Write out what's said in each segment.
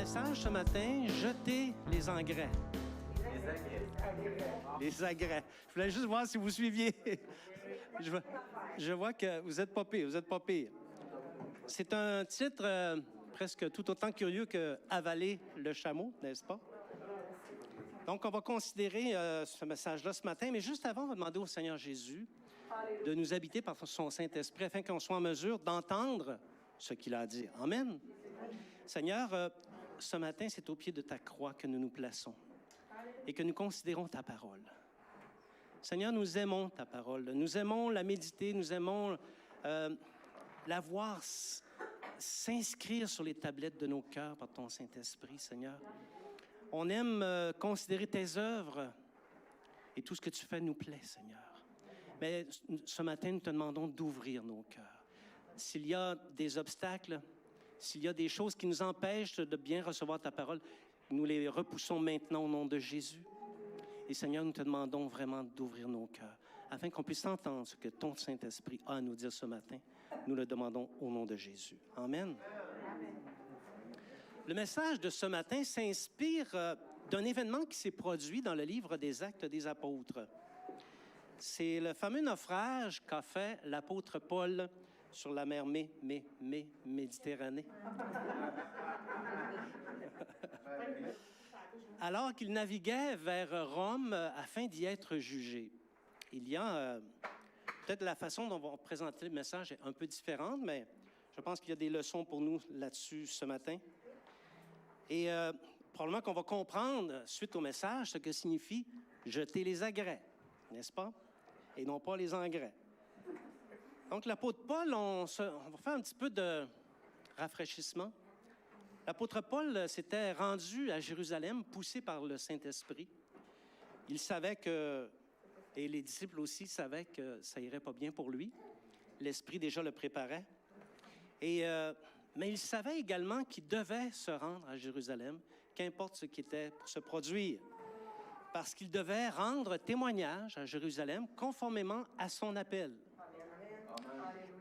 message ce matin, jeter les engrais. Les agrès. Je voulais juste voir si vous suiviez. Je vois que vous êtes pas pire, vous êtes pas pire. C'est un titre presque tout autant curieux que « Avaler le chameau », n'est-ce pas? Donc, on va considérer ce message-là ce matin, mais juste avant, on va demander au Seigneur Jésus de nous habiter par son Saint-Esprit afin qu'on soit en mesure d'entendre ce qu'il a à dire. Amen. Seigneur, ce matin, c'est au pied de ta croix que nous nous plaçons et que nous considérons ta parole. Seigneur, nous aimons ta parole. Nous aimons la méditer, nous aimons la voir s'inscrire sur les tablettes de nos cœurs par ton Saint-Esprit, Seigneur. On aime considérer tes œuvres et tout ce que tu fais nous plaît, Seigneur. Mais ce matin, nous te demandons d'ouvrir nos cœurs. S'il y a des obstacles, s'il y a des choses qui nous empêchent de bien recevoir ta parole, nous les repoussons maintenant au nom de Jésus. Et Seigneur, nous te demandons vraiment d'ouvrir nos cœurs afin qu'on puisse entendre ce que ton Saint-Esprit a à nous dire ce matin. Nous le demandons au nom de Jésus. Amen. Le message de ce matin s'inspire d'un événement qui s'est produit dans le livre des Actes des Apôtres. C'est le fameux naufrage qu'a fait l'apôtre Paul sur la mer Méditerranée. Alors qu'il naviguait vers Rome afin d'y être jugé. Il y a peut-être la façon dont on va présenter le message est un peu différente, mais je pense qu'il y a des leçons pour nous là-dessus ce matin. Et probablement qu'on va comprendre, suite au message, ce que signifie jeter les agrès, n'est-ce pas? Et non pas les engrais. Donc, l'apôtre Paul, on va faire un petit peu de rafraîchissement. L'apôtre Paul s'était rendu à Jérusalem, poussé par le Saint-Esprit. Il savait que, et les disciples aussi savaient que ça irait pas bien pour lui. L'Esprit déjà le préparait. Mais il savait également qu'il devait se rendre à Jérusalem, qu'importe ce qui était pour se produire, parce qu'il devait rendre témoignage à Jérusalem conformément à son appel.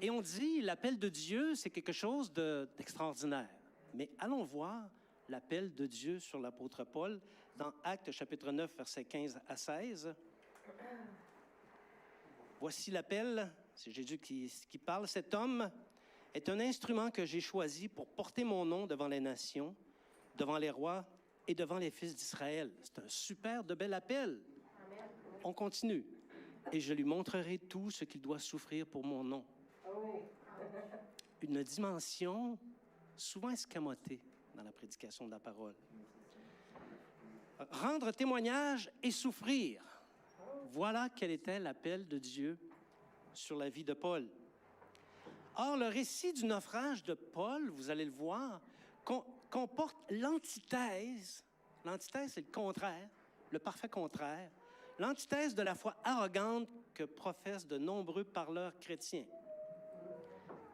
Et on dit, l'appel de Dieu, c'est quelque chose d'extraordinaire. Mais allons voir l'appel de Dieu sur l'apôtre Paul dans Actes chapitre 9, versets 15 à 16. Voici l'appel, c'est Jésus qui parle. Cet homme est un instrument que j'ai choisi pour porter mon nom devant les nations, devant les rois et devant les fils d'Israël. C'est un super de bel appel. Amen. On continue. Et je lui montrerai tout ce qu'il doit souffrir pour mon nom. Une dimension souvent escamotée dans la prédication de la parole. Rendre témoignage et souffrir. Voilà quel était l'appel de Dieu sur la vie de Paul. Or, le récit du naufrage de Paul, vous allez le voir, comporte l'antithèse. L'antithèse, c'est le contraire, le parfait contraire. L'antithèse de la foi arrogante que professent de nombreux parleurs chrétiens.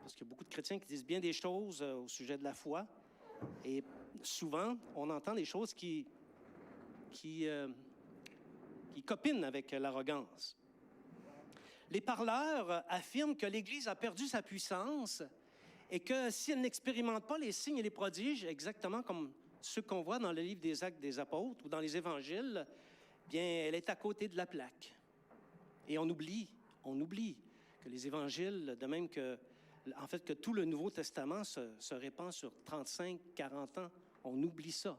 Parce qu'il y a beaucoup de chrétiens qui disent bien des choses au sujet de la foi. Et souvent, on entend des choses qui copinent avec l'arrogance. Les parleurs affirment que l'Église a perdu sa puissance et que si elle n'expérimente pas les signes et les prodiges, exactement comme ceux qu'on voit dans le livre des Actes des Apôtres ou dans les Évangiles, bien, elle est à côté de la plaque. Et on oublie que les Évangiles, de même que tout le Nouveau Testament se répand sur 35-40 ans, on oublie ça.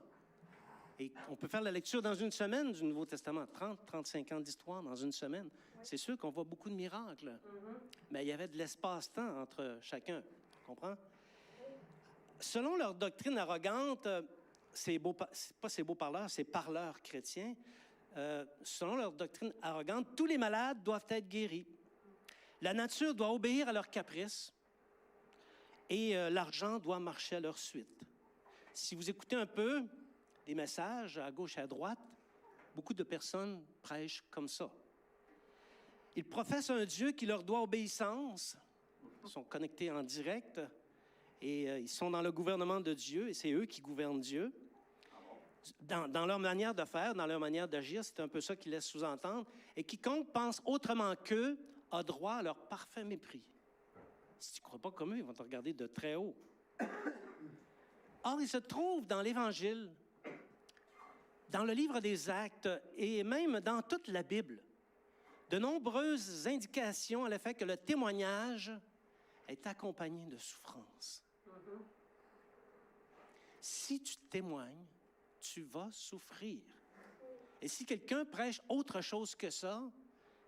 Et on peut faire la lecture dans une semaine du Nouveau Testament, 30-35 ans d'histoire dans une semaine. C'est sûr qu'on voit beaucoup de miracles, mais il y avait de l'espace-temps entre chacun, tu comprends? Selon leur doctrine arrogante, c'est pas ces beaux parleurs, c'est parleurs chrétiens, selon leur doctrine arrogante, tous les malades doivent être guéris. La nature doit obéir à leurs caprices et l'argent doit marcher à leur suite. Si vous écoutez un peu des messages à gauche et à droite, beaucoup de personnes prêchent comme ça. Ils professent un Dieu qui leur doit obéissance, ils sont connectés en direct et ils sont dans le gouvernement de Dieu et c'est eux qui gouvernent Dieu. Dans leur manière de faire, dans leur manière d'agir, c'est un peu ça qu'ils laissent sous-entendre. Et quiconque pense autrement qu'eux a droit à leur parfait mépris. Si tu ne crois pas comme eux, ils vont te regarder de très haut. Or, il se trouve dans l'Évangile, dans le livre des Actes et même dans toute la Bible, de nombreuses indications à l'effet que le témoignage est accompagné de souffrance. Si tu témoignes, tu vas souffrir. Et si quelqu'un prêche autre chose que ça,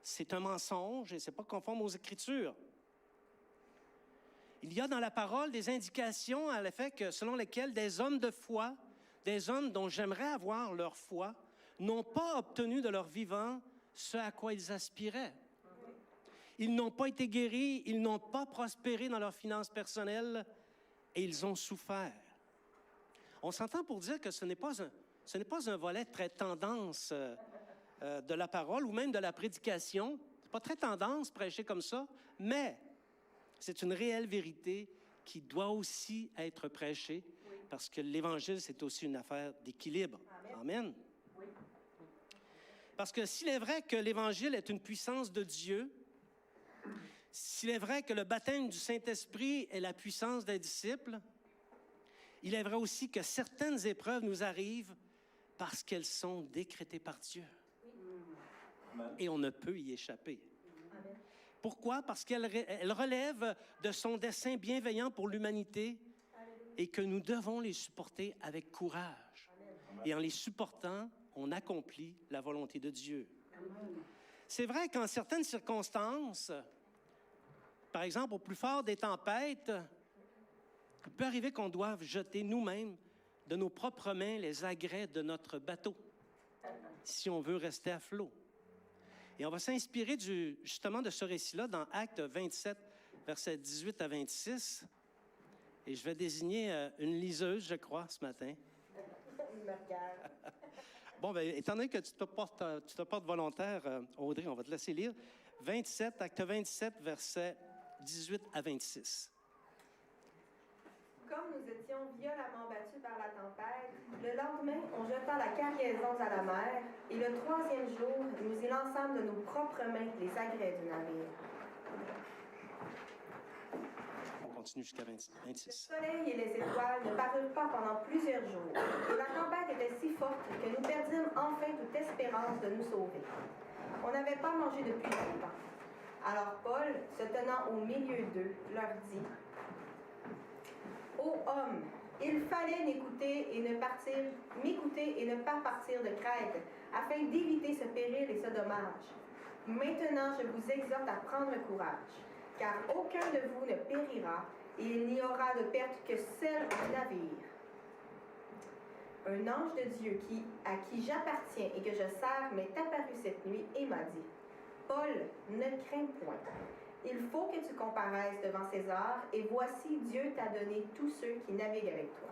c'est un mensonge et ce n'est pas conforme aux Écritures. Il y a dans la parole des indications à l'effet que, selon lesquelles des hommes de foi, des hommes dont j'aimerais avoir leur foi, n'ont pas obtenu de leur vivant ce à quoi ils aspiraient. Ils n'ont pas été guéris, ils n'ont pas prospéré dans leurs finances personnelles et ils ont souffert. On s'entend pour dire que ce n'est pas un volet très tendance de la parole ou même de la prédication. Ce n'est pas très tendance prêcher comme ça, mais c'est une réelle vérité qui doit aussi être prêchée parce que l'Évangile, c'est aussi une affaire d'équilibre. Amen. Parce que s'il est vrai que l'Évangile est une puissance de Dieu, s'il est vrai que le baptême du Saint-Esprit est la puissance des disciples, il est vrai aussi que certaines épreuves nous arrivent parce qu'elles sont décrétées par Dieu. Et on ne peut y échapper. Pourquoi? Parce qu'elles relèvent de son dessein bienveillant pour l'humanité et que nous devons les supporter avec courage. Et en les supportant, on accomplit la volonté de Dieu. C'est vrai qu'en certaines circonstances, par exemple, au plus fort des tempêtes, il peut arriver qu'on doive jeter nous-mêmes de nos propres mains les agrès de notre bateau, si on veut rester à flot. Et on va s'inspirer justement de ce récit-là dans Actes 27, versets 18 à 26. Et je vais désigner une liseuse, je crois, ce matin. Bon, bien, étant donné que tu te portes volontaire, Audrey, on va te laisser lire. Acte 27, versets 18 à 26. Comme nous étions violemment battus par la tempête, le lendemain, on jeta la cargaison à la mer, et le troisième jour, nous y lançâmes de nos propres mains les agrès du navire. On continue jusqu'à 26. Le soleil et les étoiles ne parurent pas pendant plusieurs jours, et la tempête était si forte que nous perdîmes enfin toute espérance de nous sauver. On n'avait pas mangé depuis longtemps. Alors Paul, se tenant au milieu d'eux, leur dit: « Ô hommes, il fallait m'écouter et ne pas partir de Crète, afin d'éviter ce péril et ce dommage. Maintenant, je vous exhorte à prendre courage, car aucun de vous ne périra, et il n'y aura de perte que celle du navire. Un ange de Dieu à qui j'appartiens et que je sers m'est apparu cette nuit et m'a dit: Paul, ne crains point. Il faut que tu comparaisses devant César, et voici, Dieu t'a donné tous ceux qui naviguent avec toi.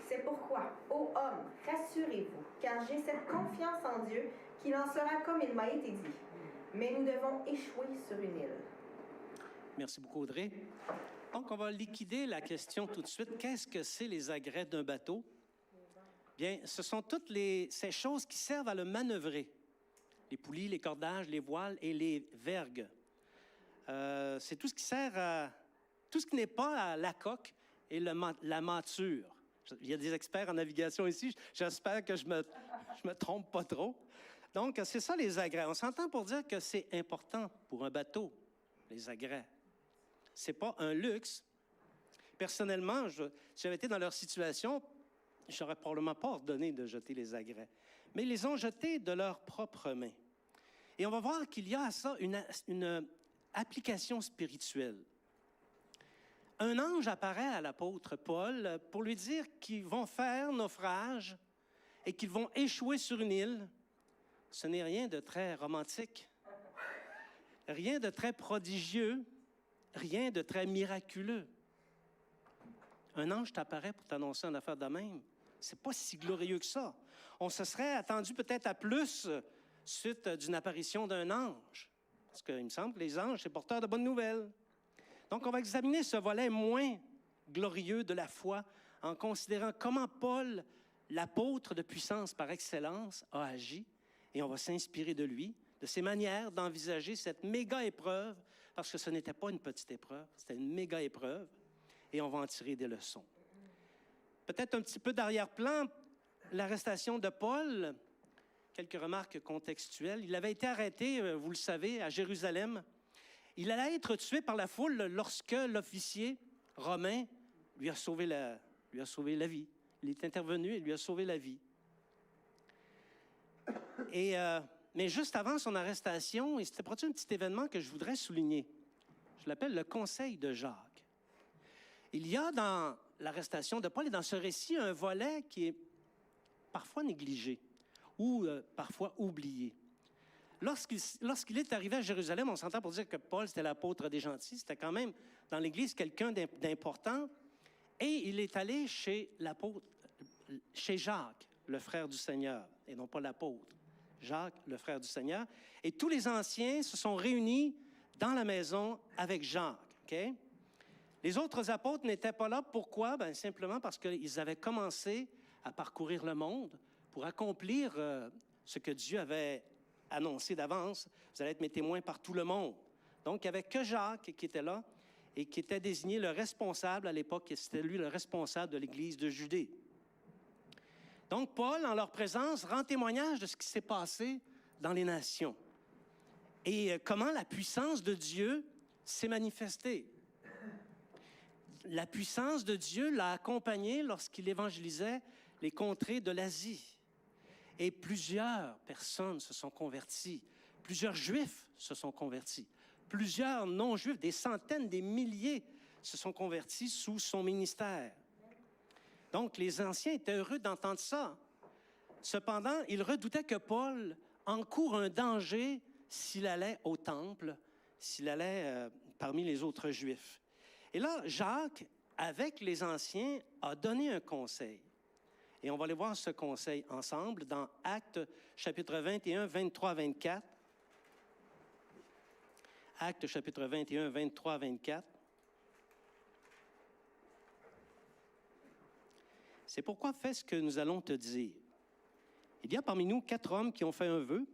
C'est pourquoi, ô hommes, rassurez-vous, car j'ai cette confiance en Dieu qu'il en sera comme il m'a été dit. Mais nous devons échouer sur une île. » Merci beaucoup, Audrey. Donc, on va liquider la question tout de suite. Qu'est-ce que c'est les agrès d'un bateau? Bien, ce sont toutes ces choses qui servent à le manœuvrer. Les poulies, les cordages, les voiles et les vergues. C'est tout ce qui sert à... Tout ce qui n'est pas à la coque et la mâture. Il y a des experts en navigation ici. J'espère que je me trompe pas trop. Donc, c'est ça les agrès. On s'entend pour dire que c'est important pour un bateau, les agrès. C'est pas un luxe. Personnellement, si j'avais été dans leur situation, je n'aurais probablement pas ordonné de jeter les agrès. Mais ils les ont jetés de leurs propres mains. Et on va voir qu'il y a à ça une application spirituelle. Un ange apparaît à l'apôtre Paul pour lui dire qu'ils vont faire naufrage et qu'ils vont échouer sur une île. Ce n'est rien de très romantique, rien de très prodigieux, rien de très miraculeux. Un ange t'apparaît pour t'annoncer une affaire de même. C'est pas si glorieux que ça. On se serait attendu peut-être à plus suite d'une apparition d'un ange. Parce qu'il me semble que les anges, c'est porteur de bonnes nouvelles. Donc, on va examiner ce volet moins glorieux de la foi en considérant comment Paul, l'apôtre de puissance par excellence, a agi. Et on va s'inspirer de lui, de ses manières d'envisager cette méga épreuve, parce que ce n'était pas une petite épreuve, c'était une méga épreuve. Et on va en tirer des leçons. Peut-être un petit peu d'arrière-plan, l'arrestation de Paul, quelques remarques contextuelles. Il avait été arrêté, vous le savez, à Jérusalem. Il allait être tué par la foule lorsque l'officier romain lui a sauvé la vie. Il est intervenu et lui a sauvé la vie. Mais juste avant son arrestation, il s'était produit un petit événement que je voudrais souligner. Je l'appelle le Conseil de Jacques. Il y a dans l'arrestation de Paul et dans ce récit un volet qui est parfois négligé ou parfois oublié. Lorsqu'il est arrivé à Jérusalem, on s'entend pour dire que Paul, c'était l'apôtre des gentils, c'était quand même dans l'Église quelqu'un d'important, et il est allé chez Jacques, le frère du Seigneur, et non pas l'apôtre. Jacques, le frère du Seigneur, et tous les anciens se sont réunis dans la maison avec Jacques. Okay? Les autres apôtres n'étaient pas là. Pourquoi? Bien, simplement parce qu'ils avaient commencé à parcourir le monde pour accomplir ce que Dieu avait annoncé d'avance. Vous allez être mes témoins par tout le monde. Donc, il n'y avait que Jacques qui était là et qui était désigné le responsable à l'époque. C'était lui le responsable de l'Église de Judée. Donc, Paul, en leur présence, rend témoignage de ce qui s'est passé dans les nations et comment la puissance de Dieu s'est manifestée. La puissance de Dieu l'a accompagné lorsqu'il évangélisait les contrées de l'Asie. Et plusieurs personnes se sont converties. Plusieurs Juifs se sont convertis. Plusieurs non-Juifs, des centaines, des milliers, se sont convertis sous son ministère. Donc, les anciens étaient heureux d'entendre ça. Cependant, ils redoutaient que Paul encourt un danger s'il allait au temple, s'il allait parmi les autres Juifs. Et là, Jacques, avec les anciens, a donné un conseil. Et on va aller voir ce conseil ensemble dans Actes chapitre 21, 23, 24. Actes chapitre 21, 23, 24. C'est pourquoi fais ce que nous allons te dire. Il y a parmi nous 4 hommes qui ont fait un vœu.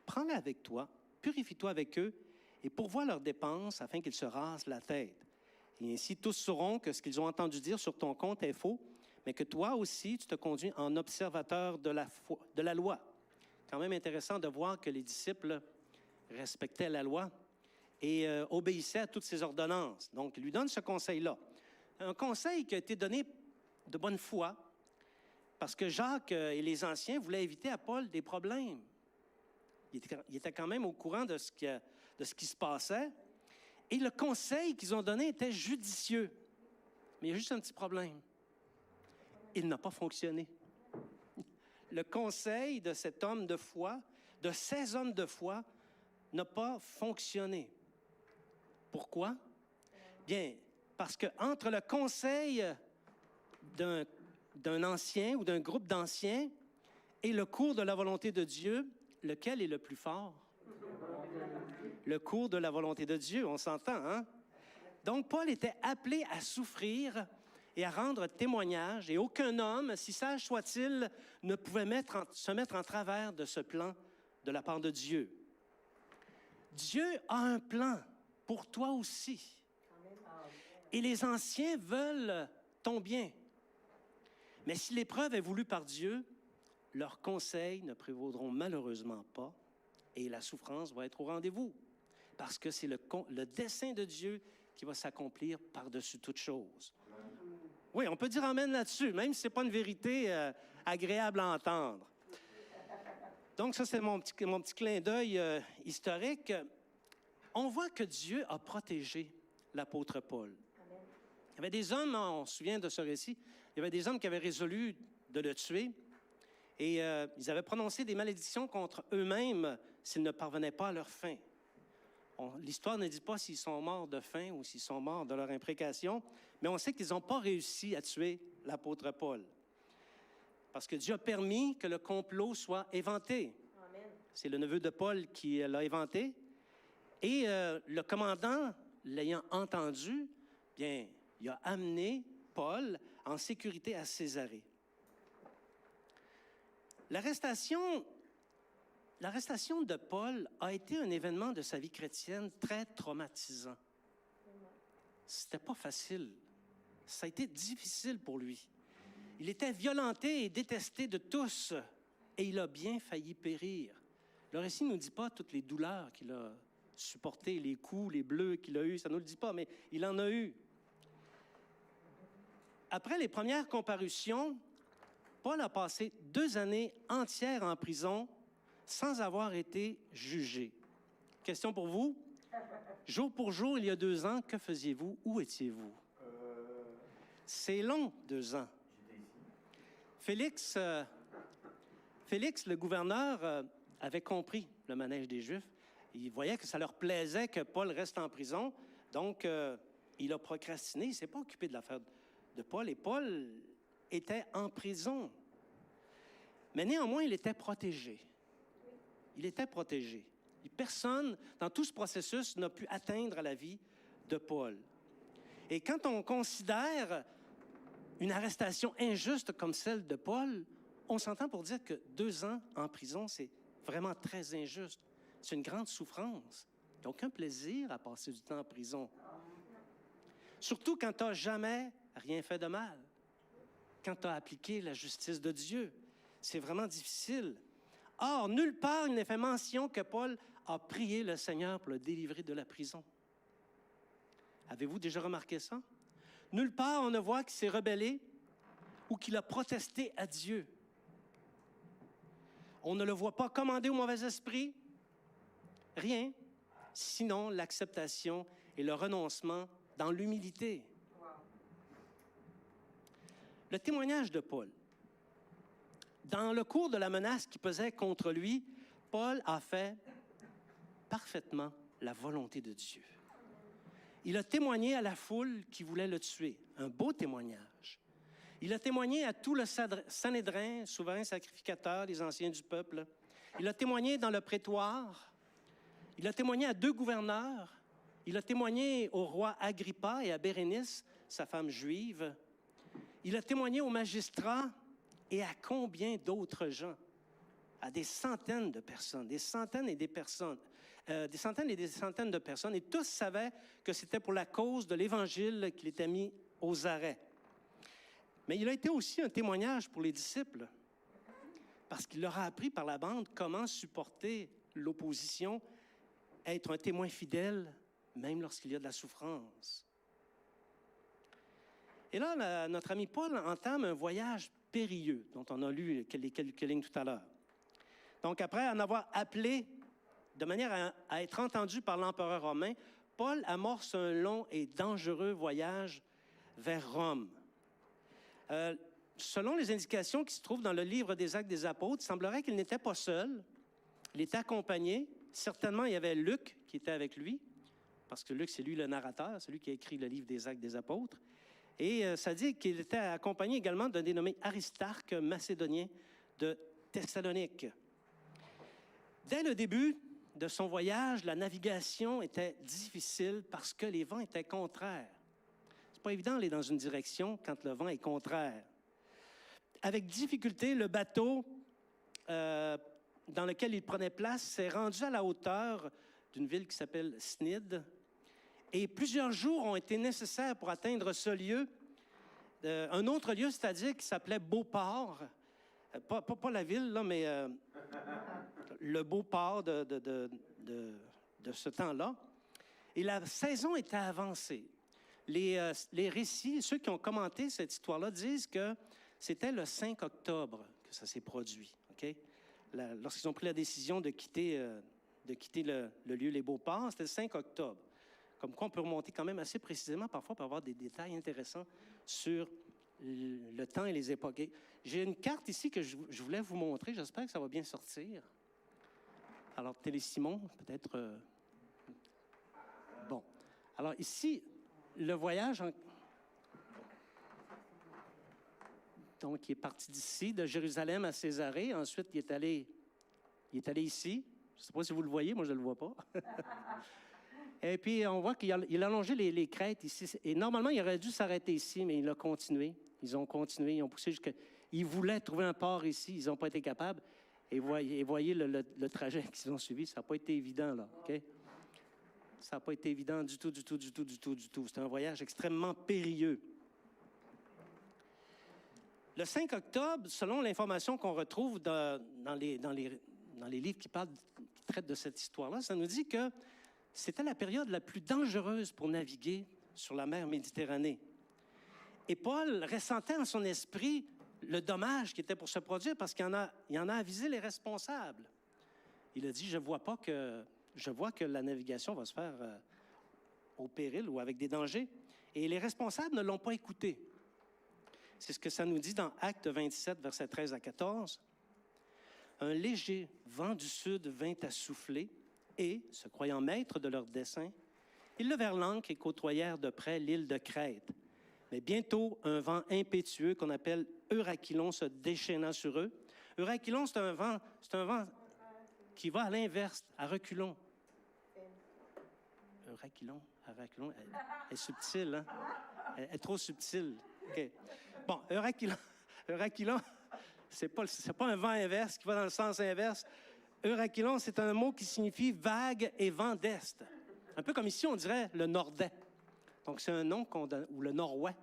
Prends-les avec toi, purifie-toi avec eux et pourvois leurs dépenses afin qu'ils se rasent la tête. Et ainsi, tous sauront que ce qu'ils ont entendu dire sur ton compte est faux, mais que toi aussi, tu te conduis en observateur de la loi. Quand même intéressant de voir que les disciples respectaient la loi et obéissaient à toutes ses ordonnances. Donc, il lui donne ce conseil-là. Un conseil qui a été donné de bonne foi, parce que Jacques et les anciens voulaient éviter à Paul des problèmes. Il était quand même au courant de ce qui se passait. Et le conseil qu'ils ont donné était judicieux. Mais il y a juste un petit problème. Il n'a pas fonctionné. Le conseil de cet homme de foi, de ces hommes de foi, n'a pas fonctionné. Pourquoi? Bien, parce qu'entre le conseil d'un ancien ou d'un groupe d'anciens et le cours de la volonté de Dieu, lequel est le plus fort? Le cours de la volonté de Dieu, on s'entend, hein? Donc, Paul était appelé à souffrir et à rendre témoignage, et aucun homme, si sage soit-il, ne pouvait se mettre en travers de ce plan de la part de Dieu. Dieu a un plan pour toi aussi. Et les anciens veulent ton bien. Mais si l'épreuve est voulue par Dieu, leurs conseils ne prévaudront malheureusement pas et la souffrance va être au rendez-vous. Parce que c'est le dessein de Dieu qui va s'accomplir par-dessus toute chose. Oui, on peut dire amen là-dessus, même si ce n'est pas une vérité agréable à entendre. Donc, ça, c'est mon petit clin d'œil historique. On voit que Dieu a protégé l'apôtre Paul. Il y avait des hommes, on se souvient de ce récit, il y avait des hommes qui avaient résolu de le tuer et ils avaient prononcé des malédictions contre eux-mêmes s'ils ne parvenaient pas à leur fin. L'histoire ne dit pas s'ils sont morts de faim ou s'ils sont morts de leur imprécation, mais on sait qu'ils n'ont pas réussi à tuer l'apôtre Paul. Parce que Dieu a permis que le complot soit éventé. Amen. C'est le neveu de Paul qui l'a éventé. Et le commandant, l'ayant entendu, bien, il a amené Paul en sécurité à Césarée. L'arrestation de Paul a été un événement de sa vie chrétienne très traumatisant. C'était pas facile. Ça a été difficile pour lui. Il était violenté et détesté de tous, et il a bien failli périr. Le récit ne nous dit pas toutes les douleurs qu'il a supportées, les coups, les bleus qu'il a eus, ça ne nous le dit pas, mais il en a eu. Après les premières comparutions, Paul a passé 2 années entières en prison sans avoir été jugé. Question pour vous. Jour pour jour, il y a 2 ans, que faisiez-vous? Où étiez-vous? C'est long, 2 ans. Félix, le gouverneur, avait compris le manège des Juifs. Il voyait que ça leur plaisait que Paul reste en prison. Donc, il a procrastiné. Il ne s'est pas occupé de l'affaire de Paul. Et Paul était en prison. Mais néanmoins, il était protégé. Il était protégé. Et personne, dans tout ce processus, n'a pu atteindre à la vie de Paul. Et quand on considère une arrestation injuste comme celle de Paul, on s'entend pour dire que 2 ans en prison, c'est vraiment très injuste. C'est une grande souffrance. Il n'y a aucun plaisir à passer du temps en prison. Surtout quand tu n'as jamais rien fait de mal. Quand tu as appliqué la justice de Dieu. C'est vraiment difficile. Or, nulle part il n'est fait mention que Paul a prié le Seigneur pour le délivrer de la prison. Avez-vous déjà remarqué ça? Nulle part on ne voit qu'il s'est rebellé ou qu'il a protesté à Dieu. On ne le voit pas commander au mauvais esprit. Rien. Sinon, l'acceptation et le renoncement dans l'humilité. Le témoignage de Paul. Dans le cours de la menace qui pesait contre lui, Paul a fait parfaitement la volonté de Dieu. Il a témoigné à la foule qui voulait le tuer. Un beau témoignage. Il a témoigné à tout le Sanhédrin, souverain sacrificateur des anciens du peuple. Il a témoigné dans le prétoire. Il a témoigné à 2 gouverneurs. Il a témoigné au roi Agrippa et à Bérénice, sa femme juive. Il a témoigné aux magistrats et à combien d'autres gens? À des centaines de personnes, des centaines et des personnes. Des centaines et des centaines de personnes, et tous savaient que c'était pour la cause de l'Évangile qu'il était mis aux arrêts. Mais il a été aussi un témoignage pour les disciples, parce qu'il leur a appris par la bande comment supporter l'opposition, être un témoin fidèle, même lorsqu'il y a de la souffrance. Et là, notre ami Paul entame un voyage périlleux, dont on a lu les quelques lignes tout à l'heure. Donc, après en avoir appelé de manière à être entendu par l'empereur romain, Paul amorce un long et dangereux voyage vers Rome. Selon les indications qui se trouvent dans le livre des Actes des Apôtres, il semblerait qu'il n'était pas seul. Il était accompagné. Certainement, il y avait Luc qui était avec lui, parce que Luc, c'est lui le narrateur, c'est lui qui a écrit le livre des Actes des Apôtres. Et ça dit qu'il était accompagné également d'un dénommé Aristarque, macédonien de Thessalonique. Dès le début de son voyage, la navigation était difficile parce que les vents étaient contraires. C'est pas évident d'aller dans une direction quand le vent est contraire. Avec difficulté, le bateau dans lequel il prenait place s'est rendu à la hauteur d'une ville qui s'appelle Snide. Et plusieurs jours ont été nécessaires pour atteindre ce lieu. Un autre lieu, c'est-à-dire qui s'appelait Beauport. Pas la ville, là, mais le Beauport de ce temps-là. Et la saison était avancée. Les récits, ceux qui ont commenté cette histoire-là, disent que c'était le 5 octobre que ça s'est produit. Okay? Lorsqu'ils ont pris la décision de quitter le lieu Les Beauports, c'était le 5 octobre. Comme quoi, on peut remonter quand même assez précisément parfois pour avoir des détails intéressants sur le temps et les époques. J'ai une carte ici que je voulais vous montrer. J'espère que ça va bien sortir. Alors, Télésimon, peut-être... Bon. Alors, ici, le voyage... Donc, il est parti d'ici, de Jérusalem à Césarée. Ensuite, il est allé ici. Je ne sais pas si vous le voyez, moi, je ne le vois pas. Et puis, on voit qu'il a allongé les crêtes ici. Et normalement, il aurait dû s'arrêter ici, mais il a continué. Ils ont continué, ils ont poussé jusqu'à... Ils voulaient trouver un port ici, ils n'ont pas été capables. Et voyez le trajet qu'ils ont suivi, ça n'a pas été évident, là, OK? Ça n'a pas été évident du tout. C'était un voyage extrêmement périlleux. Le 5 octobre, selon l'information qu'on retrouve dans les livres qui traitent de cette histoire-là, ça nous dit que c'était la période la plus dangereuse pour naviguer sur la mer Méditerranée. Et Paul ressentait en son esprit le dommage qui était pour se produire parce qu'il en a avisé les responsables. Il a dit, je vois que la navigation va se faire au péril ou avec des dangers. Et les responsables ne l'ont pas écouté. C'est ce que ça nous dit dans Actes 27, versets 13 à 14. Un léger vent du sud vint à souffler et, se croyant maîtres de leur dessein, ils levèrent l'ancre et côtoyèrent de près l'île de Crète. Mais bientôt, un vent impétueux qu'on appelle Eurachylon se déchaîna sur eux. Eurachylon, c'est un vent qui va à l'inverse, à reculons. Eurachylon, elle est subtile, hein? Elle est trop subtile. OK. Bon, Eurachylon, c'est pas un vent inverse qui va dans le sens inverse. Eurachylon, c'est un mot qui signifie vague et vent d'est. Un peu comme ici, on dirait le nordais. Donc, c'est un nom ou le nord-ouest.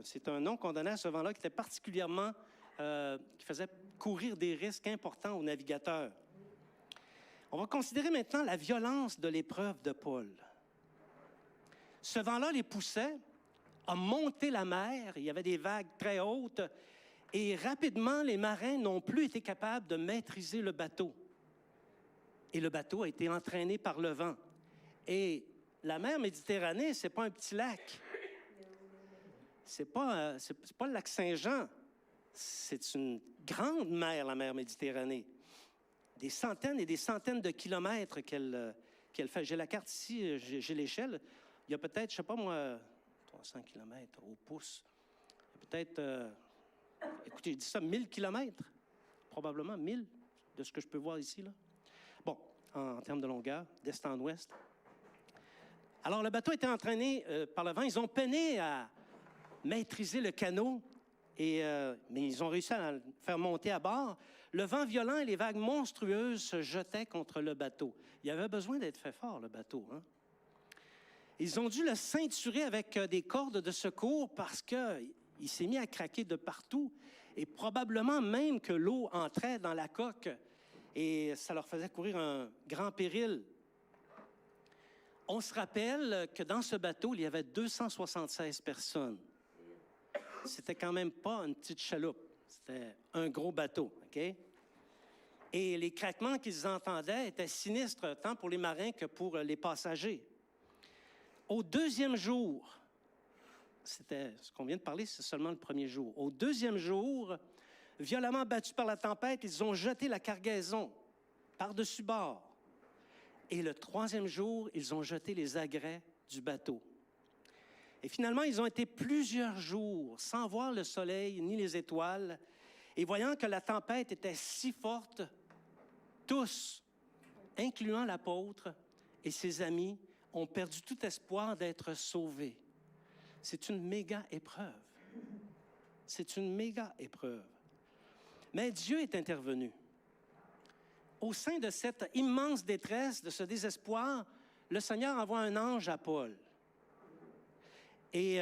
C'est un nom qu'on donnait à ce vent-là qui était particulièrement, qui faisait courir des risques importants aux navigateurs. On va considérer maintenant la violence de l'épreuve de Paul. Ce vent-là les poussait à monter la mer. Il y avait des vagues très hautes. Et rapidement, les marins n'ont plus été capables de maîtriser le bateau. Et le bateau a été entraîné par le vent. Et la mer Méditerranée, ce n'est pas un petit lac. C'est pas le lac Saint-Jean. C'est une grande mer, la mer Méditerranée. Des centaines et des centaines de kilomètres qu'elle fait. J'ai la carte ici, j'ai l'échelle. Il y a peut-être, je ne sais pas moi, 300 kilomètres au pouce. Il y a peut-être, écoutez, je dis ça, 1000 kilomètres. Probablement 1000, de ce que je peux voir ici, là. Bon, en termes de longueur, d'est en ouest. Alors, le bateau était entraîné par le vent. Ils ont peiné à maîtriser le canot, mais ils ont réussi à le faire monter à bord. Le vent violent et les vagues monstrueuses se jetaient contre le bateau. Il avait besoin d'être fait fort, le bateau, hein? Ils ont dû le ceinturer avec des cordes de secours parce qu'il s'est mis à craquer de partout et probablement même que l'eau entrait dans la coque et ça leur faisait courir un grand péril. On se rappelle que dans ce bateau, il y avait 276 personnes. C'était quand même pas une petite chaloupe. C'était un gros bateau, OK? Et les craquements qu'ils entendaient étaient sinistres tant pour les marins que pour les passagers. Au deuxième jour, c'était ce qu'on vient de parler, c'est seulement le premier jour. Au deuxième jour, violemment battus par la tempête, ils ont jeté la cargaison par-dessus bord. Et le troisième jour, ils ont jeté les agrès du bateau. Et finalement, ils ont été plusieurs jours sans voir le soleil ni les étoiles. Et voyant que la tempête était si forte, tous, incluant l'apôtre et ses amis, ont perdu tout espoir d'être sauvés. C'est une méga épreuve. C'est une méga épreuve. Mais Dieu est intervenu. Au sein de cette immense détresse, de ce désespoir, le Seigneur envoie un ange à Paul. Et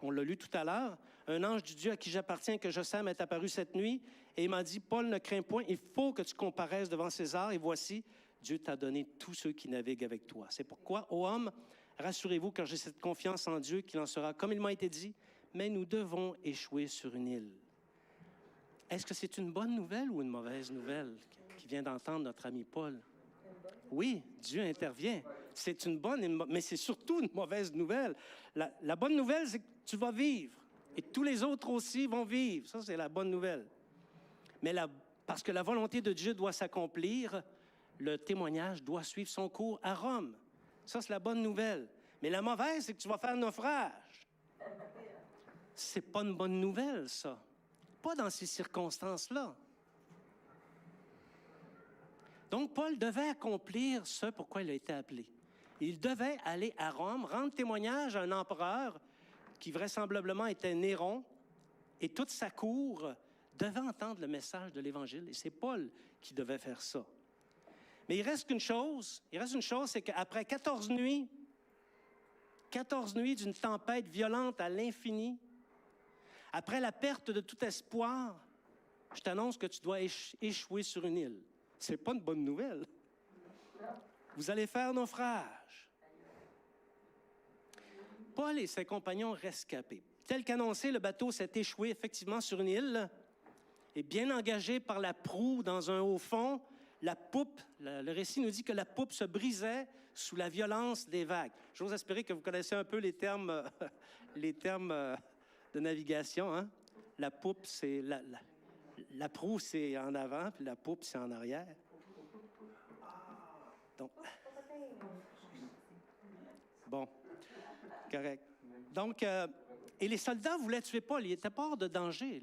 on l'a lu tout à l'heure, un ange du Dieu à qui j'appartiens, que je sers, m'est apparu cette nuit et il m'a dit, Paul, ne crains point, il faut que tu comparaisses devant César et voici, Dieu t'a donné tous ceux qui naviguent avec toi. C'est pourquoi, ô homme, rassurez-vous, car j'ai cette confiance en Dieu qu'il en sera comme il m'a été dit, mais nous devons échouer sur une île. Est-ce que c'est une bonne nouvelle ou une mauvaise nouvelle qui vient d'entendre notre ami Paul? Oui, Dieu intervient. C'est une bonne, mais c'est surtout une mauvaise nouvelle. La bonne nouvelle, c'est que tu vas vivre. Et tous les autres aussi vont vivre. Ça, c'est la bonne nouvelle. Mais parce que la volonté de Dieu doit s'accomplir, le témoignage doit suivre son cours à Rome. Ça, c'est la bonne nouvelle. Mais la mauvaise, c'est que tu vas faire naufrage. C'est pas une bonne nouvelle, ça. Pas dans ces circonstances-là. Donc, Paul devait accomplir ce pourquoi il a été appelé. Il devait aller à Rome, rendre témoignage à un empereur qui vraisemblablement était Néron, et toute sa cour devait entendre le message de l'Évangile. Et c'est Paul qui devait faire ça. Mais il reste une chose, c'est qu'après 14 nuits d'une tempête violente à l'infini, Après la perte de tout espoir, je t'annonce que tu dois échouer sur une île. C'est pas une bonne nouvelle. Vous allez faire naufrage. Paul et ses compagnons rescapés. Tel qu'annoncé, le bateau s'est échoué effectivement sur une île et bien engagé par la proue dans un haut fond, la poupe, le récit nous dit que la poupe se brisait sous la violence des vagues. J'ose espérer que vous connaissez un peu les termes de navigation. Hein? La poupe, c'est la proue, c'est en avant, puis la poupe, c'est en arrière. Donc, bon, correct. Donc, et les soldats voulaient tuer Paul. Il était pas hors de danger.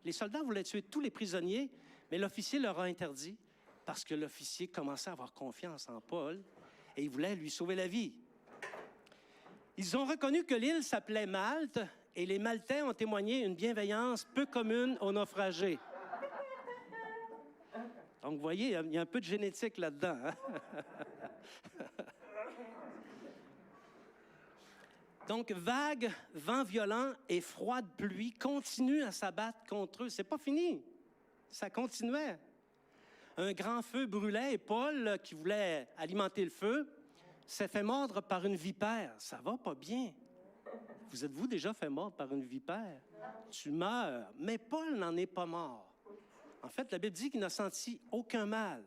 Les soldats voulaient tuer tous les prisonniers, mais l'officier leur a interdit parce que l'officier commençait à avoir confiance en Paul et il voulait lui sauver la vie. Ils ont reconnu que l'île s'appelait Malte et les Maltais ont témoigné une bienveillance peu commune aux naufragés. Donc, vous voyez, il y a un peu de génétique là-dedans. Hein? Donc, vagues, vent violent et froide pluie continuent à s'abattre contre eux. C'est pas fini. Ça continuait. Un grand feu brûlait et Paul, qui voulait alimenter le feu, s'est fait mordre par une vipère. Ça va pas bien. Vous êtes-vous déjà fait mordre par une vipère? Tu meurs. Mais Paul n'en est pas mort. En fait, la Bible dit qu'il n'a senti aucun mal.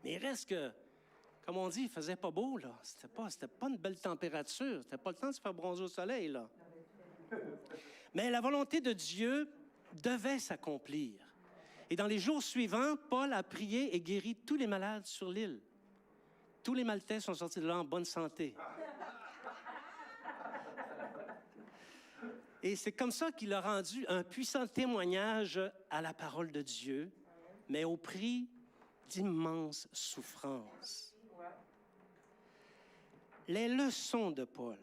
Mais il reste que, comme on dit, il faisait pas beau, là. C'était pas une belle température. C'était pas le temps de se faire bronzer au soleil, là. Mais la volonté de Dieu devait s'accomplir. Et dans les jours suivants, Paul a prié et guéri tous les malades sur l'île. Tous les Maltais sont sortis de là en bonne santé. Et c'est comme ça qu'il a rendu un puissant témoignage à la parole de Dieu, mais au prix d'immenses souffrances. Les leçons de Paul.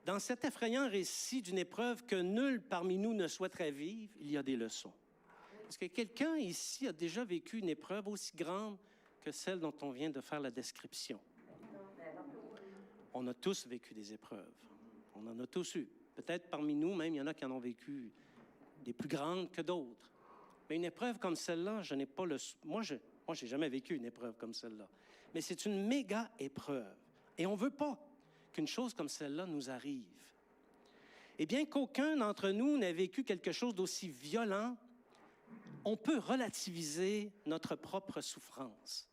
Dans cet effrayant récit d'une épreuve que nul parmi nous ne souhaiterait vivre, il y a des leçons. Est-ce que quelqu'un ici a déjà vécu une épreuve aussi grande que celle dont on vient de faire la description? On a tous vécu des épreuves. On en a tous eu. Peut-être parmi nous, même, il y en a qui en ont vécu des plus grandes que d'autres. Mais une épreuve comme celle-là, je n'ai pas le... Moi, je n'ai jamais vécu une épreuve comme celle-là. Mais c'est une méga épreuve. Et on ne veut pas qu'une chose comme celle-là nous arrive. Et bien qu'aucun d'entre nous n'ait vécu quelque chose d'aussi violent, on peut relativiser notre propre souffrance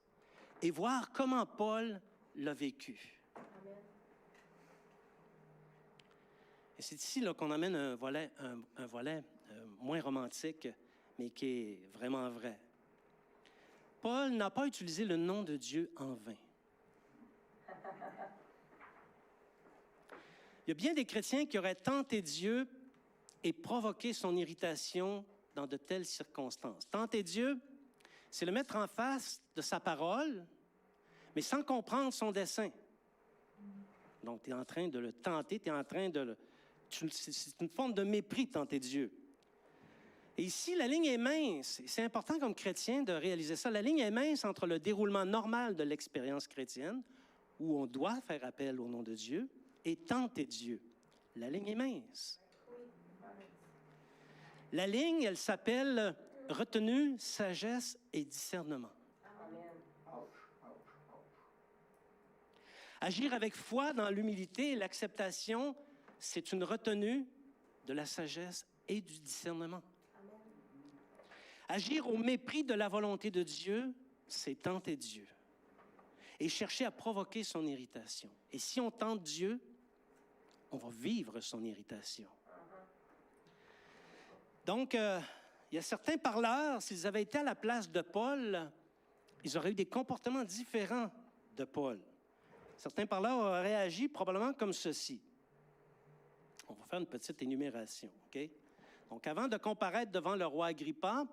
et voir comment Paul l'a vécu. Et c'est ici là, qu'on amène un volet moins romantique, mais qui est vraiment vrai. Paul n'a pas utilisé le nom de Dieu en vain. Il y a bien des chrétiens qui auraient tenté Dieu et provoqué son irritation dans de telles circonstances. Tenter Dieu, c'est le mettre en face de sa parole, mais sans comprendre son dessein. Donc, tu es en train de le tenter, tu es en train de le... C'est une forme de mépris, tenter Dieu. Et ici, la ligne est mince. C'est important comme chrétien de réaliser ça. La ligne est mince entre le déroulement normal de l'expérience chrétienne, où on doit faire appel au nom de Dieu, et tenter Dieu. La ligne est mince. La ligne, elle s'appelle retenue, sagesse et discernement. Agir avec foi dans l'humilité et l'acceptation, c'est une retenue de la sagesse et du discernement. Agir au mépris de la volonté de Dieu, c'est tenter Dieu et chercher à provoquer son irritation. Et si on tente Dieu, on va vivre son irritation. Donc, il y a certains parleurs, s'ils avaient été à la place de Paul, ils auraient eu des comportements différents de Paul. Certains parleurs auraient agi probablement comme ceci. On va faire une petite énumération, OK? Donc, avant de comparaître devant le roi Agrippa,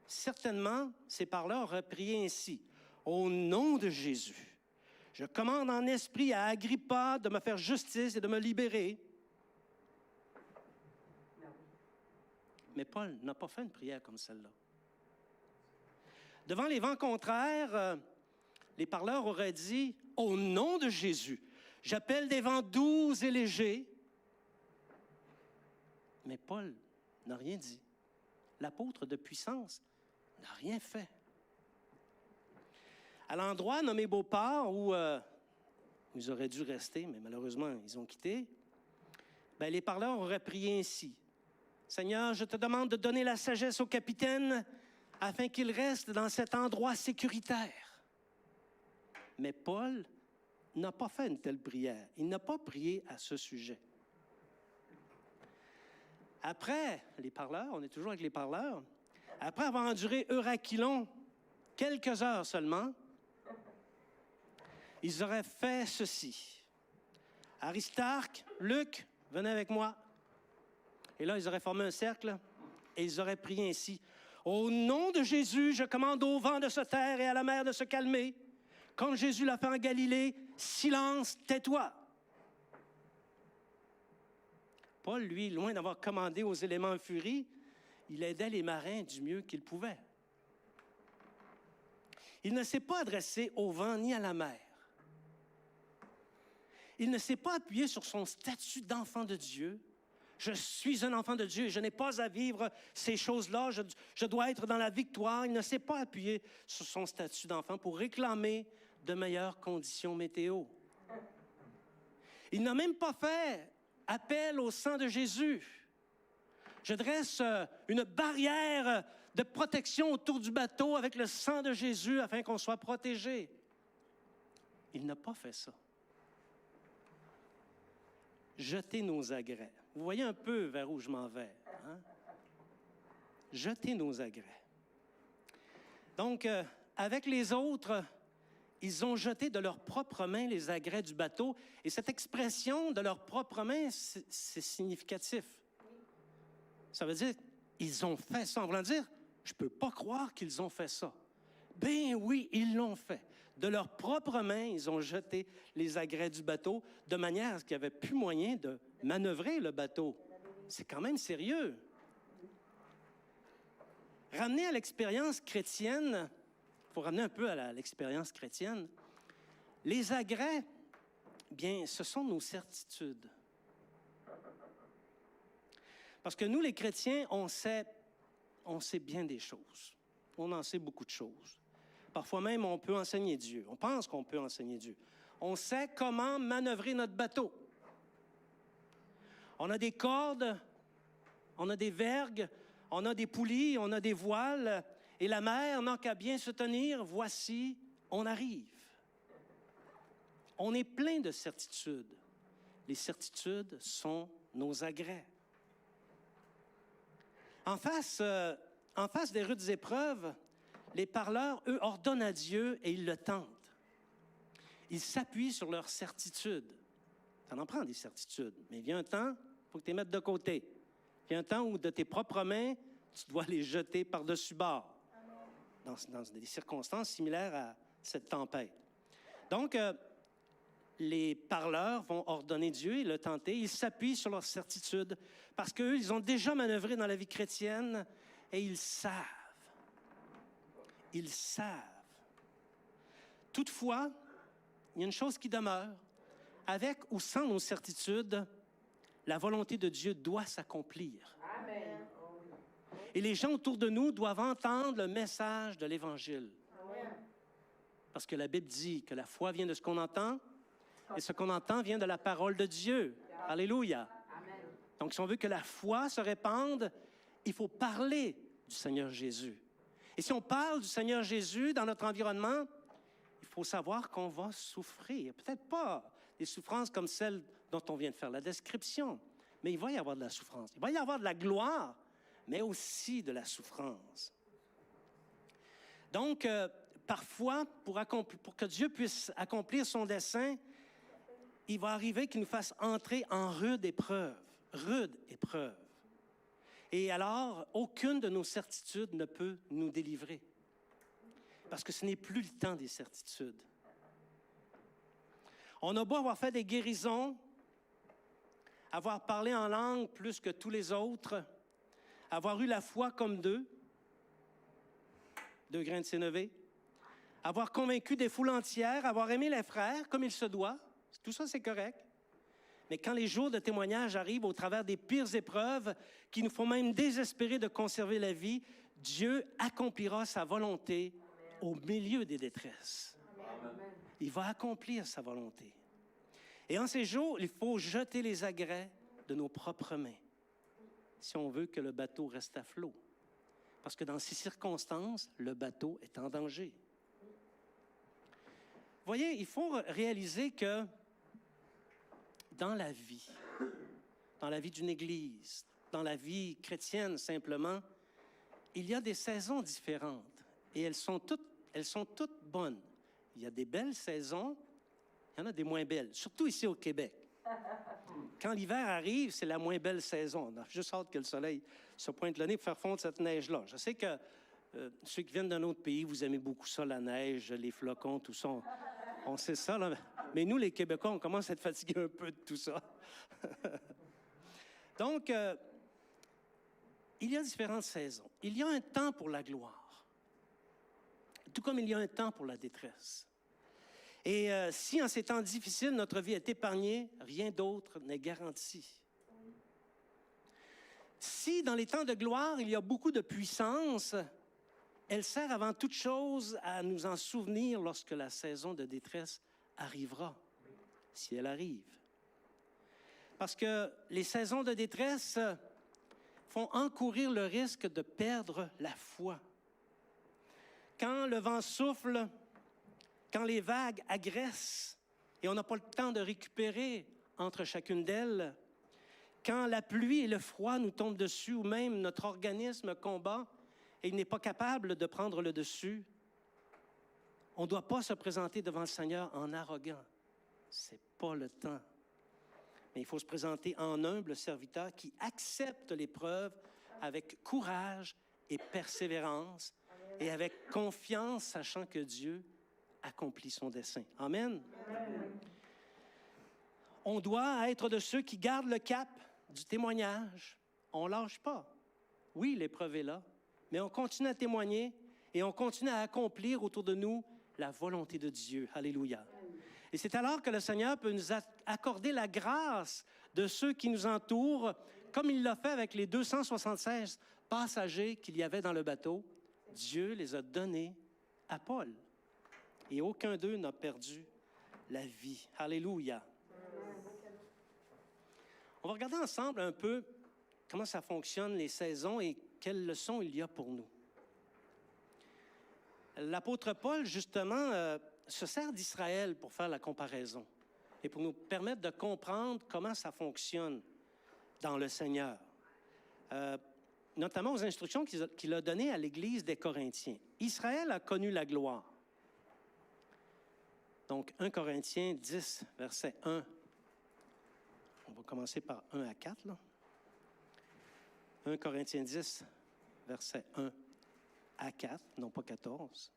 certainement, ces parleurs auraient prié ainsi. « Au nom de Jésus, je commande en esprit à Agrippa de me faire justice et de me libérer. » Mais Paul n'a pas fait une prière comme celle-là. Devant les vents contraires, les parleurs auraient dit « Au nom de Jésus, J'appelle des vents doux et légers. Mais Paul n'a rien dit. L'apôtre de puissance n'a rien fait. À l'endroit nommé Beauport, où ils auraient dû rester, mais malheureusement, ils ont quitté, les parleurs auraient prié ainsi. « Seigneur, je te demande de donner la sagesse au capitaine afin qu'il reste dans cet endroit sécuritaire. » Mais Paul n'a pas fait une telle prière. Il n'a pas prié à ce sujet. Après les parleurs, on est toujours avec les parleurs, après avoir enduré Euraquilon quelques heures seulement, ils auraient fait ceci. Aristarque, Luc, venez avec moi. Et là, ils auraient formé un cercle et ils auraient prié ainsi. Au nom de Jésus, je commande au vent de se taire et à la mer de se calmer. Comme Jésus l'a fait en Galilée, silence, tais-toi. Paul, lui, loin d'avoir commandé aux éléments en furie, il aidait les marins du mieux qu'il pouvait. Il ne s'est pas adressé au vent ni à la mer. Il ne s'est pas appuyé sur son statut d'enfant de Dieu. Je suis un enfant de Dieu et je n'ai pas à vivre ces choses-là. Je dois être dans la victoire. Il ne s'est pas appuyé sur son statut d'enfant pour réclamer de meilleures conditions météo. Il n'a même pas fait appel au sang de Jésus. Je dresse une barrière de protection autour du bateau avec le sang de Jésus afin qu'on soit protégé. Il n'a pas fait ça. Jetez nos agrès. Vous voyez un peu vers où je m'en vais. Hein? Jetez nos agrès. Donc, avec les autres, ils ont jeté de leurs propres mains les agrès du bateau. Et cette expression de leurs propres mains, c'est significatif. Ça veut dire, ils ont fait ça. En voulant dire, je ne peux pas croire qu'ils ont fait ça. Ben oui, ils l'ont fait. De leurs propres mains, ils ont jeté les agrès du bateau de manière à ce qu'il n'y avait plus moyen de manœuvrer le bateau. C'est quand même sérieux. Ramener à l'expérience chrétienne, il faut ramener un peu à l'expérience chrétienne, les agrès, bien, ce sont nos certitudes. Parce que nous, les chrétiens, on sait bien des choses. On en sait beaucoup de choses. Parfois même, on peut enseigner Dieu. On pense qu'on peut enseigner Dieu. On sait comment manœuvrer notre bateau. On a des cordes, on a des vergues, on a des poulies, on a des voiles, et la mer n'a qu'à bien se tenir. Voici, on arrive. On est plein de certitudes. Les certitudes sont nos agrès. En face des rudes épreuves, les parleurs, eux, ordonnent à Dieu et ils le tentent. Ils s'appuient sur leurs certitudes. Ça en prend des certitudes, mais il vient un temps, il faut que tu les mettes de côté. Il y a un temps où, de tes propres mains, tu dois les jeter par-dessus bord, dans des circonstances similaires à cette tempête. Donc, les parleurs vont ordonner Dieu et le tenter. Ils s'appuient sur leurs certitudes parce qu'eux, ils ont déjà manœuvré dans la vie chrétienne et ils savent. Ils savent. Toutefois, il y a une chose qui demeure. Avec ou sans nos certitudes, la volonté de Dieu doit s'accomplir. Amen. Et les gens autour de nous doivent entendre le message de l'Évangile. Amen. Parce que la Bible dit que la foi vient de ce qu'on entend, et ce qu'on entend vient de la parole de Dieu. Alléluia. Amen. Donc, si on veut que la foi se répande, il faut parler du Seigneur Jésus. Et si on parle du Seigneur Jésus dans notre environnement, il faut savoir qu'on va souffrir. Peut-être pas des souffrances comme celles dont on vient de faire la description, mais il va y avoir de la souffrance. Il va y avoir de la gloire, mais aussi de la souffrance. Donc, parfois, pour que Dieu puisse accomplir son dessein, il va arriver qu'il nous fasse entrer en rude épreuve. Rude épreuve. Et alors, aucune de nos certitudes ne peut nous délivrer. Parce que ce n'est plus le temps des certitudes. On a beau avoir fait des guérisons, avoir parlé en langue plus que tous les autres, avoir eu la foi comme deux grains de sénévé, avoir convaincu des foules entières, avoir aimé les frères comme il se doit, Tout ça, c'est correct. Mais quand les jours de témoignage arrivent au travers des pires épreuves qui nous font même désespérer de conserver la vie, Dieu accomplira sa volonté au milieu des détresses. Amen. Il va accomplir sa volonté. Et en ces jours, il faut jeter les agrès de nos propres mains si on veut que le bateau reste à flot. Parce que dans ces circonstances, le bateau est en danger. Vous voyez, il faut réaliser que dans la vie d'une Église, dans la vie chrétienne simplement, il y a des saisons différentes et elles sont toutes bonnes. Il y a des belles saisons, il y en a des moins belles, surtout ici au Québec. Quand l'hiver arrive, c'est la moins belle saison. On a juste hâte que le soleil se pointe le nez pour faire fondre cette neige-là. Je sais que ceux qui viennent d'un autre pays, vous aimez beaucoup ça, la neige, les flocons, tout ça. On sait ça, là. Mais nous, les Québécois, on commence à être fatigués un peu de tout ça. Donc, il y a différentes saisons. Il y a un temps pour la gloire, tout comme il y a un temps pour la détresse. Et si en ces temps difficiles, notre vie est épargnée, rien d'autre n'est garanti. Si dans les temps de gloire, il y a beaucoup de puissance, elle sert avant toute chose à nous en souvenir lorsque la saison de détresse arrivera, si elle arrive. Parce que les saisons de détresse font encourir le risque de perdre la foi. Quand le vent souffle, quand les vagues agressent et on n'a pas le temps de récupérer entre chacune d'elles, quand la pluie et le froid nous tombent dessus ou même notre organisme combat et il n'est pas capable de prendre le dessus, on ne doit pas se présenter devant le Seigneur en arrogant. Ce n'est pas le temps. Mais il faut se présenter en humble serviteur qui accepte l'épreuve avec courage et persévérance et avec confiance, sachant que Dieu accomplit son dessein. Amen. Amen. On doit être de ceux qui gardent le cap du témoignage. On ne lâche pas. Oui, l'épreuve est là, mais on continue à témoigner et on continue à accomplir autour de nous la volonté de Dieu. Alléluia. Et c'est alors que le Seigneur peut nous accorder la grâce de ceux qui nous entourent, comme il l'a fait avec les 276 passagers qu'il y avait dans le bateau. Dieu les a donnés à Paul. Et aucun d'eux n'a perdu la vie. Alléluia. On va regarder ensemble un peu comment ça fonctionne, les saisons, et quelles leçons il y a pour nous. L'apôtre Paul, justement, se sert d'Israël pour faire la comparaison et pour nous permettre de comprendre comment ça fonctionne dans le Seigneur. Notamment aux instructions qu'il a données à l'Église des Corinthiens. Israël a connu la gloire. Donc, 1 Corinthiens 10, verset 1. On va commencer par 1 à 4. Là. 1 Corinthiens 10, verset 1 à 4, non pas 14.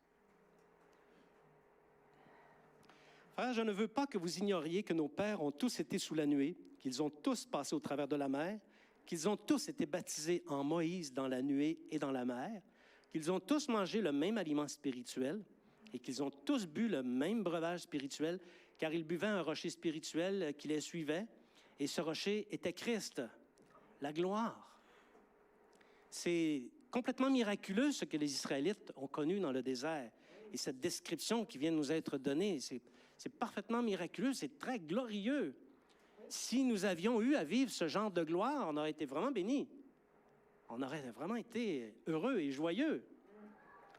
Frères, je ne veux pas que vous ignoriez que nos pères ont tous été sous la nuée, qu'ils ont tous passé au travers de la mer, qu'ils ont tous été baptisés en Moïse dans la nuée et dans la mer, qu'ils ont tous mangé le même aliment spirituel et qu'ils ont tous bu le même breuvage spirituel, car ils buvaient un rocher spirituel qui les suivait, et ce rocher était Christ, la gloire. C'est complètement miraculeux ce que les Israélites ont connu dans le désert. Et cette description qui vient de nous être donnée, c'est parfaitement miraculeux, c'est très glorieux. Si nous avions eu à vivre ce genre de gloire, on aurait été vraiment bénis. On aurait vraiment été heureux et joyeux.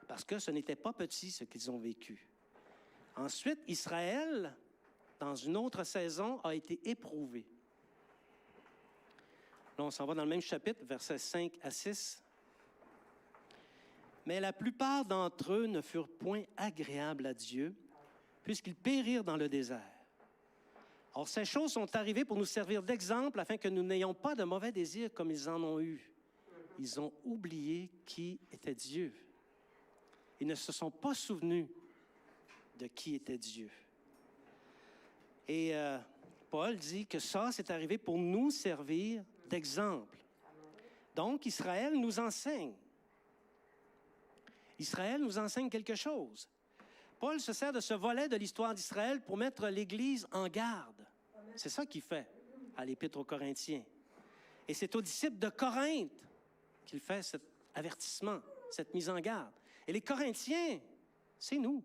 Parce que ce n'était pas petit ce qu'ils ont vécu. Ensuite, Israël, dans une autre saison, a été éprouvé. Là, on s'en va dans le même chapitre, versets 5 à 6. Mais la plupart d'entre eux ne furent point agréables à Dieu, puisqu'ils périrent dans le désert. Or, ces choses sont arrivées pour nous servir d'exemple, afin que nous n'ayons pas de mauvais désirs comme ils en ont eu. Ils ont oublié qui était Dieu. Ils ne se sont pas souvenus de qui était Dieu. Et Paul dit que ça, c'est arrivé pour nous servir d'exemple. Donc, Israël nous enseigne. Israël nous enseigne quelque chose. Paul se sert de ce volet de l'histoire d'Israël pour mettre l'Église en garde. C'est ça qu'il fait à l'Épître aux Corinthiens. Et c'est aux disciples de Corinthe qu'il fait cet avertissement, cette mise en garde. Et les Corinthiens, c'est nous.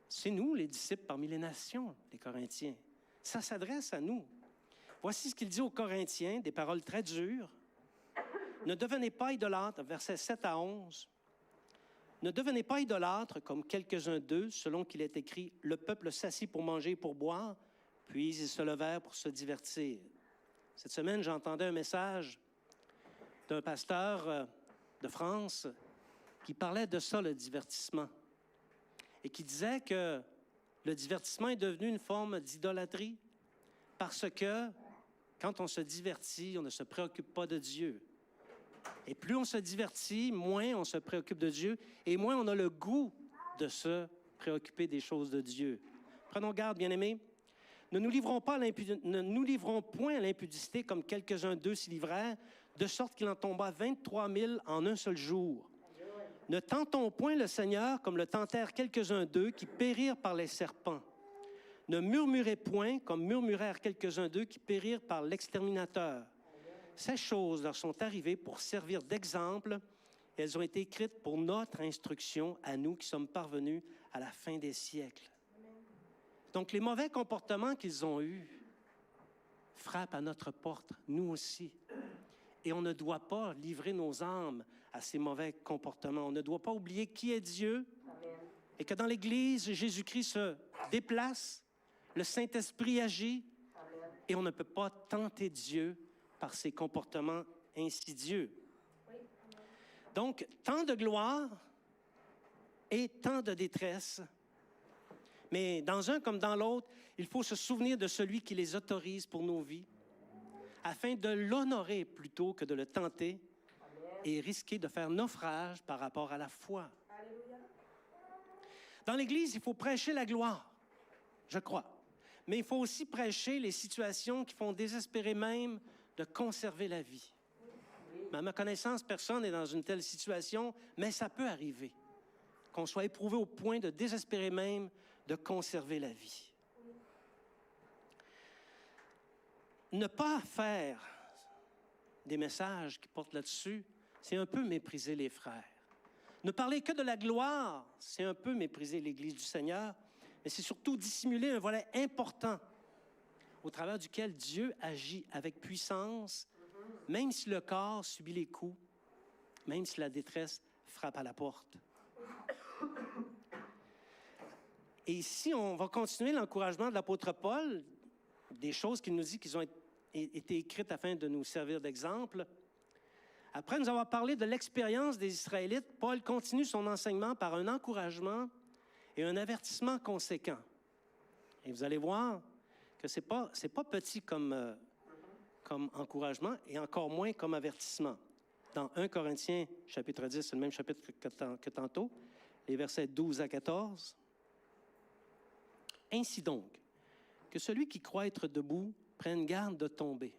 C'est nous, les disciples parmi les nations, les Corinthiens. Ça s'adresse à nous. Voici ce qu'il dit aux Corinthiens, des paroles très dures. Ne devenez pas idolâtres, versets 7 à 11. Ne devenez pas idolâtres comme quelques-uns d'eux, selon qu'il est écrit, le peuple s'assit pour manger et pour boire, puis ils se levèrent pour se divertir. Cette semaine, j'entendais un message d'un pasteur de France qui parlait de ça, le divertissement, et qui disait que le divertissement est devenu une forme d'idolâtrie parce que quand on se divertit, on ne se préoccupe pas de Dieu. Et plus on se divertit, moins on se préoccupe de Dieu et moins on a le goût de se préoccuper des choses de Dieu. Prenons garde, bien-aimés. Ne nous livrons point à l'impudicité comme quelques-uns d'eux s'y livrèrent, de sorte qu'il en tomba 23 000 en un seul jour. Ne tentons point le Seigneur comme le tentèrent quelques-uns d'eux qui périrent par les serpents. Ne murmurez point comme murmurèrent quelques-uns d'eux qui périrent par l'exterminateur. Ces choses leur sont arrivées pour servir d'exemple. Elles ont été écrites pour notre instruction à nous qui sommes parvenus à la fin des siècles. Donc, les mauvais comportements qu'ils ont eus frappent à notre porte, nous aussi. Et on ne doit pas livrer nos âmes à ces mauvais comportements. On ne doit pas oublier qui est Dieu et que dans l'Église, Jésus-Christ se déplace, le Saint-Esprit agit et on ne peut pas tenter Dieu par ses comportements insidieux. Donc, tant de gloire et tant de détresse. Mais dans un comme dans l'autre, il faut se souvenir de celui qui les autorise pour nos vies, afin de l'honorer plutôt que de le tenter et risquer de faire naufrage par rapport à la foi. Dans l'Église, il faut prêcher la gloire, je crois. Mais il faut aussi prêcher les situations qui font désespérer même de conserver la vie. Mais à ma connaissance, personne n'est dans une telle situation, mais ça peut arriver, qu'on soit éprouvé au point de désespérer même de conserver la vie. Ne pas faire des messages qui portent là-dessus, c'est un peu mépriser les frères. Ne parler que de la gloire, c'est un peu mépriser l'Église du Seigneur, mais c'est surtout dissimuler un volet important au travers duquel Dieu agit avec puissance, même si le corps subit les coups, même si la détresse frappe à la porte. Et ici, on va continuer l'encouragement de l'apôtre Paul, des choses qu'il nous dit qu'ils ont été écrites afin de nous servir d'exemple. Après nous avoir parlé de l'expérience des Israélites, Paul continue son enseignement par un encouragement et un avertissement conséquent. Et vous allez voir que ce n'est pas petit comme encouragement et encore moins comme avertissement. Dans 1 Corinthiens, chapitre 10, c'est le même chapitre que tantôt, les versets 12 à 14. Ainsi donc, que celui qui croit être debout prenne garde de tomber.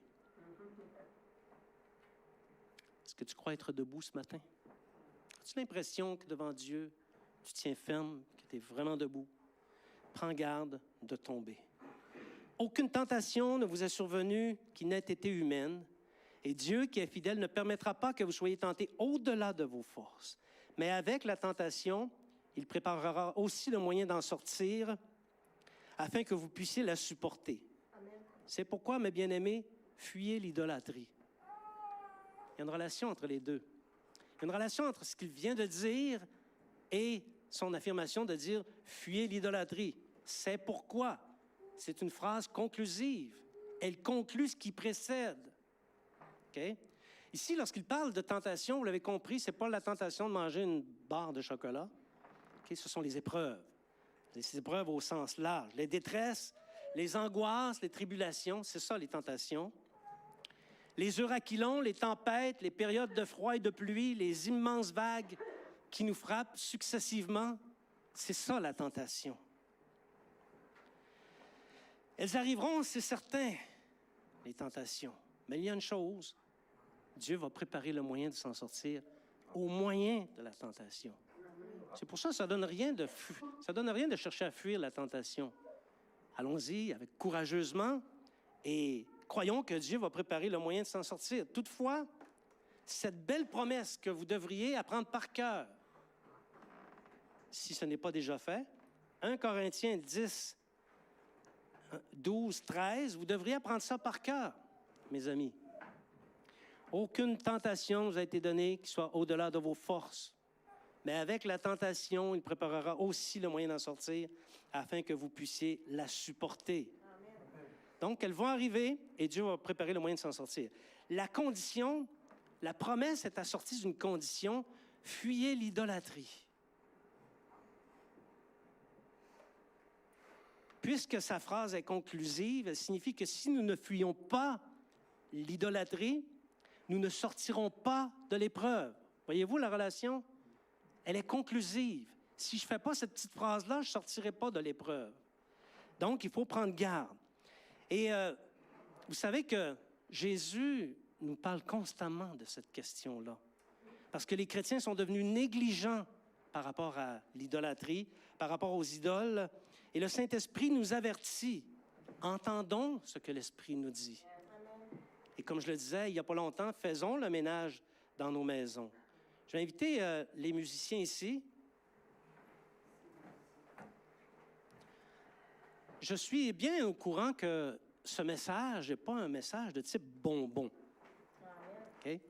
Est-ce que tu crois être debout ce matin? As-tu l'impression que devant Dieu, tu tiens ferme, que tu es vraiment debout? Prends garde de tomber. Aucune tentation ne vous est survenue qui n'ait été humaine, et Dieu, qui est fidèle, ne permettra pas que vous soyez tentés au-delà de vos forces. Mais avec la tentation, il préparera aussi le moyen d'en sortir, afin que vous puissiez la supporter. Amen. C'est pourquoi, mes bien-aimés, fuyez l'idolâtrie. Il y a une relation entre les deux. Il y a une relation entre ce qu'il vient de dire et son affirmation de dire « fuyez l'idolâtrie ». C'est pourquoi. C'est une phrase conclusive. Elle conclut ce qui précède. Okay? Ici, lorsqu'il parle de tentation, vous l'avez compris, ce n'est pas la tentation de manger une barre de chocolat. Okay? Ce sont les épreuves. Les épreuves au sens large. Les détresses, les angoisses, les tribulations, c'est ça les tentations. Les euraquilons, les tempêtes, les périodes de froid et de pluie, les immenses vagues qui nous frappent successivement, c'est ça la tentation. Elles arriveront, c'est certain, les tentations. Mais il y a une chose, Dieu va préparer le moyen de s'en sortir au moyen de la tentation. C'est pour ça que ça donne rien de chercher à fuir la tentation. Allons-y avec courageusement et croyons que Dieu va préparer le moyen de s'en sortir. Toutefois, cette belle promesse que vous devriez apprendre par cœur, si ce n'est pas déjà fait, 1 Corinthiens 10, 12, 13, vous devriez apprendre ça par cœur, mes amis. Aucune tentation vous a été donnée qui soit au-delà de vos forces. Mais avec la tentation, il préparera aussi le moyen d'en sortir afin que vous puissiez la supporter. Donc, elles vont arriver et Dieu va préparer le moyen de s'en sortir. La condition, la promesse est assortie d'une condition, fuyez l'idolâtrie. Puisque sa phrase est conclusive, elle signifie que si nous ne fuyons pas l'idolâtrie, nous ne sortirons pas de l'épreuve. Voyez-vous la relation? Elle est conclusive. Si je ne fais pas cette petite phrase-là, je ne sortirai pas de l'épreuve. Donc, il faut prendre garde. Et vous savez que Jésus nous parle constamment de cette question-là. Parce que les chrétiens sont devenus négligents par rapport à l'idolâtrie, par rapport aux idoles. Et le Saint-Esprit nous avertit. Entendons ce que l'Esprit nous dit. Et comme je le disais il n'y a pas longtemps, faisons le ménage dans nos maisons. Je vais inviter les musiciens ici. Je suis bien au courant que ce message n'est pas un message de type bonbon. Okay?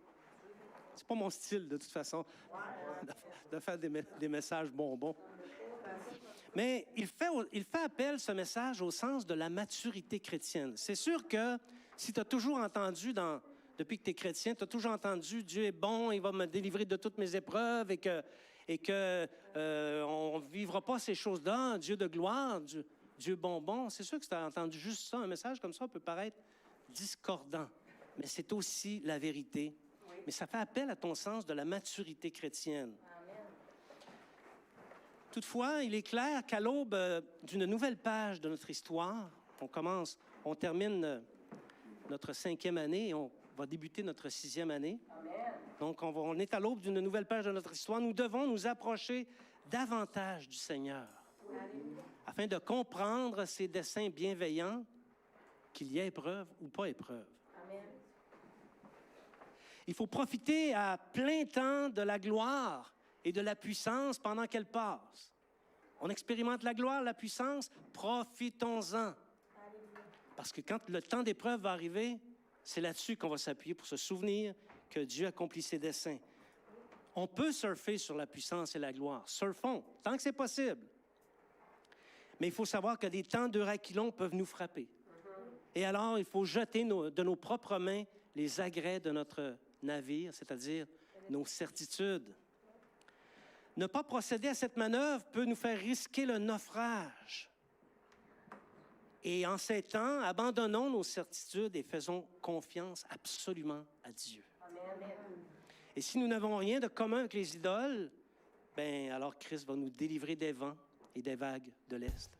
C'est pas mon style, de toute façon, de faire des messages bonbons. Mais il fait appel, ce message, au sens de la maturité chrétienne. C'est sûr que si tu as toujours entendu, depuis que tu es chrétien, tu as toujours entendu « Dieu est bon, il va me délivrer de toutes mes épreuves » et que on ne vivra pas ces choses-là, Dieu de gloire, Dieu bonbon. C'est sûr que si tu as entendu juste ça, un message comme ça peut paraître discordant, mais c'est aussi la vérité. Mais ça fait appel à ton sens de la maturité chrétienne. Toutefois, il est clair qu'à l'aube d'une nouvelle page de notre histoire, on termine notre 5e année et on va débuter notre 6e année. Donc, on est à l'aube d'une nouvelle page de notre histoire. Nous devons nous approcher davantage du Seigneur afin de comprendre ses desseins bienveillants, qu'il y ait épreuve ou pas épreuve. Il faut profiter à plein temps de la gloire et de la puissance pendant qu'elle passe. On expérimente la gloire, la puissance, profitons-en. Parce que quand le temps d'épreuve va arriver, c'est là-dessus qu'on va s'appuyer pour se souvenir que Dieu accomplit ses desseins. On peut surfer sur la puissance et la gloire. Surfons, tant que c'est possible. Mais il faut savoir que des temps d'Euraquilon peuvent nous frapper. Et alors, il faut jeter de nos propres mains les agrès de notre navire, c'est-à-dire nos certitudes. Ne pas procéder à cette manœuvre peut nous faire risquer le naufrage. Et en ces temps, abandonnons nos certitudes et faisons confiance absolument à Dieu. Amen. Et si nous n'avons rien de commun avec les idoles, alors Christ va nous délivrer des vents et des vagues de l'Est.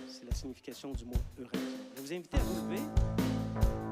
C'est la signification du mot Euraquilon. Je vais vous inviter à vous lever.